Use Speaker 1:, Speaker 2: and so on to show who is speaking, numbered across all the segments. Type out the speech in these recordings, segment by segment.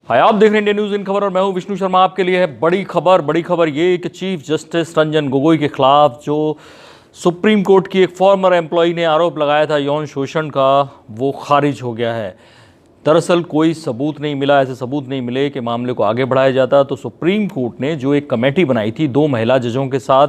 Speaker 1: हाय, आप देख रहे हैं इंडिया न्यूज इन खबर और मैं हूं विष्णु शर्मा। आपके लिए है बड़ी खबर ये कि चीफ जस्टिस रंजन गोगोई के खिलाफ जो सुप्रीम कोर्ट की एक फॉर्मर एम्प्लॉय ने आरोप लगाया था यौन शोषण का, वो खारिज हो गया है। दरअसल कोई सबूत नहीं मिला, ऐसे सबूत नहीं मिले कि मामले को आगे बढ़ाया जाता। तो सुप्रीम कोर्ट ने जो एक कमेटी बनाई थी 2 महिला जजों के साथ,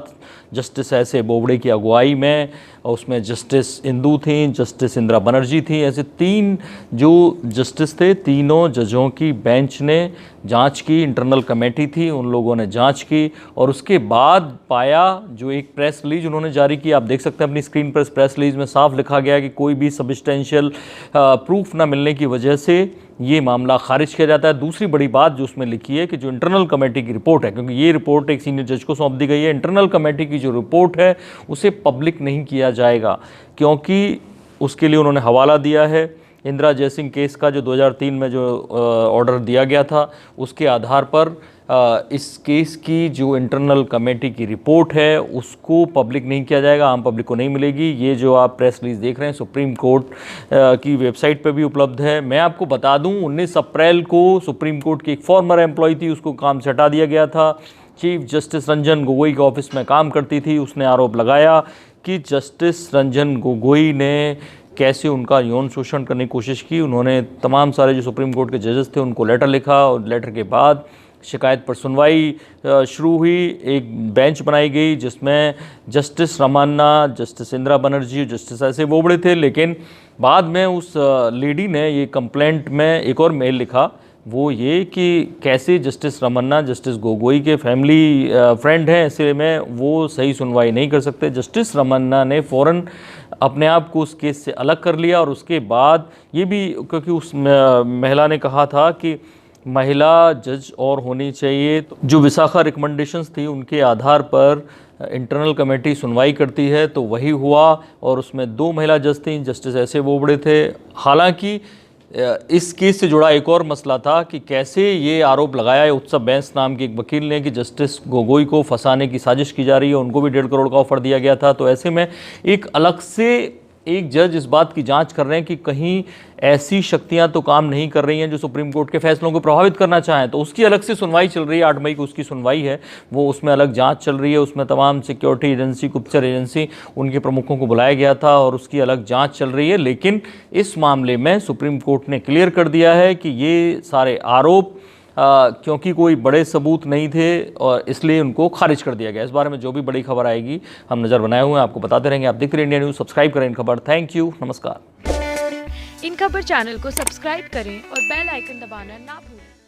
Speaker 1: जस्टिस एस ए बोबड़े की अगुवाई में, और उसमें जस्टिस इंदू थी, जस्टिस इंदिरा बनर्जी थी, ऐसे 3 जो जस्टिस थे, तीनों जजों की बेंच ने जांच की। इंटरनल कमेटी थी, उन लोगों ने जांच की और उसके बाद पाया, जो एक प्रेस रिलीज उन्होंने जारी की, आप देख सकते हैं अपनी स्क्रीन पर, इस प्रेस रिलीज में साफ लिखा गया कि कोई भी सब्सटेंशियल प्रूफ ना मिलने की वजह से ये मामला खारिज किया जाता है। दूसरी बड़ी बात जो उसमें लिखी है कि जो इंटरनल कमेटी की रिपोर्ट है, क्योंकि ये रिपोर्ट एक सीनियर जज को सौंप दी गई है, इंटरनल कमेटी की जो रिपोर्ट है उसे पब्लिक नहीं किया जाएगा, क्योंकि उसके लिए उन्होंने हवाला दिया है इंदिरा जयसिंह केस का, जो 2003 में जो ऑर्डर दिया गया था, उसके आधार पर इस केस की जो इंटरनल कमेटी की रिपोर्ट है उसको पब्लिक नहीं किया जाएगा, आम पब्लिक को नहीं मिलेगी। ये जो आप प्रेस रिलीज देख रहे हैं सुप्रीम कोर्ट की वेबसाइट पे भी उपलब्ध है। मैं आपको बता दूं, 19 अप्रैल को सुप्रीम कोर्ट की एक फॉर्मर एम्प्लॉय थी, उसको काम से हटा दिया गया था। चीफ जस्टिस रंजन गोगोई के ऑफिस में काम करती थी। उसने आरोप लगाया कि जस्टिस रंजन गोगोई ने कैसे उनका यौन शोषण करने की कोशिश की। उन्होंने तमाम सारे जो सुप्रीम कोर्ट के जजेस थे उनको लेटर लिखा और लेटर के बाद शिकायत पर सुनवाई शुरू हुई। एक बेंच बनाई गई जिसमें justice Ramana, justice Indira Banerjee, justice S A Bobde थे। लेकिन बाद में उस लेडी ने ये कंप्लेंट में एक और मेल लिखा, वो ये कि कैसे जस्टिस रमन्ना जस्टिस गोगोई के फैमिली फ्रेंड हैं, ऐसे में वो सही सुनवाई नहीं कर सकते। जस्टिस रमन्ना ने फ़ौरन अपने आप को उस केस से अलग कर लिया और उसके बाद ये भी, क्योंकि उस महिला ने कहा था कि महिला जज और होनी चाहिए, तो जो विशाखा रिकमेंडेशंस थी उनके आधार पर इंटरनल कमेटी सुनवाई करती है, तो वही हुआ और उसमें 2 महिला जज थीं, जस्टिस एस ए बोबड़े थे। हालांकि इस केस से जुड़ा एक और मसला था कि कैसे ये आरोप लगाया है उत्सव बैंस नाम के एक वकील ने कि जस्टिस गोगोई को फंसाने की साजिश की जा रही है, उनको भी 1.5 करोड़ का ऑफर दिया गया था। तो ऐसे में एक अलग से एक जज इस बात की जांच कर रहे हैं कि कहीं ऐसी शक्तियां तो काम नहीं कर रही हैं जो सुप्रीम कोर्ट के फैसलों को प्रभावित करना चाहें। तो उसकी अलग से सुनवाई चल रही है, 8 मई को उसकी सुनवाई है, वो उसमें अलग जांच चल रही है। उसमें तमाम सिक्योरिटी एजेंसी, गुप्तचर एजेंसी, उनके प्रमुखों को बुलाया गया था और उसकी अलग जांच चल रही है। लेकिन इस मामले में सुप्रीम कोर्ट ने क्लियर कर दिया है कि ये सारे आरोप क्योंकि कोई बड़े सबूत नहीं थे और इसलिए उनको खारिज कर दिया गया। इस बारे में जो भी बड़ी खबर आएगी हम नज़र बनाए हुए हैं, आपको बताते रहेंगे। आप देखते रहिए इंडिया न्यूज़, सब्सक्राइब करें इन खबर। थैंक यू, नमस्कार।
Speaker 2: इन खबर चैनल को सब्सक्राइब करें और बेल आइकन दबाना ना भूलें।